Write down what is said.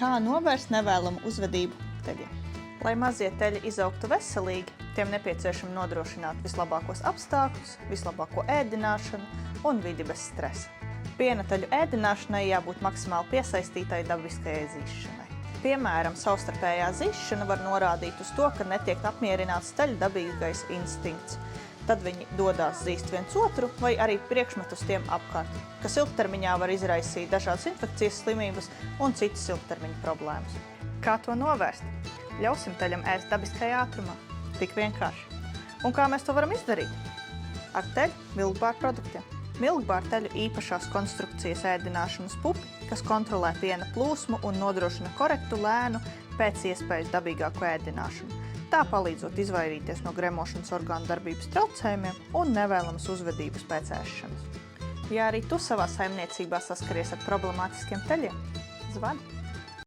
Kā novērst nevēlamu uzvedību teļiem? Lai mazie teļi izaugtu veselīgi, tiem nepieciešami nodrošināt vislabākos apstākļus, vislabāko ēdināšanu un vidi bez stresa. Piena teļu ēdināšanai jābūt maksimāli piesaistītai dabiskajai zīššanai. Piemēram, savstarpējā zīšana var norādīt uz to, ka netiek apmierināts teļu dabīgais instinkts. Tad viņi dodās zīst viens otru vai arī priekšmet uz tiem apkārt, kas ilgtermiņā var izraisīt dažādas infekcijas slimības un citas ilgtermiņa problēmas. Kā to novērst? Ļausim teļam ēst dabiskajā ātrumā. Tik vienkārši. Un kā mēs to varam izdarīt? Ar teļu milkbāru produktiem. Milkbāru teļu īpašās konstrukcijas ēdināšanas pupi, kas kontrolē piena plūsmu un nodrošina korektu, lēnu, pēc iespējas dabīgāku ēdināšanu. Tā palīdzot izvairīties no gremošanas orgānu darbības traucējumiem un nevēlamas uzvedības pēc ēšanas. Ja arī tu savā saimniecībā saskaries ar problemātiskiem teļiem, zvani!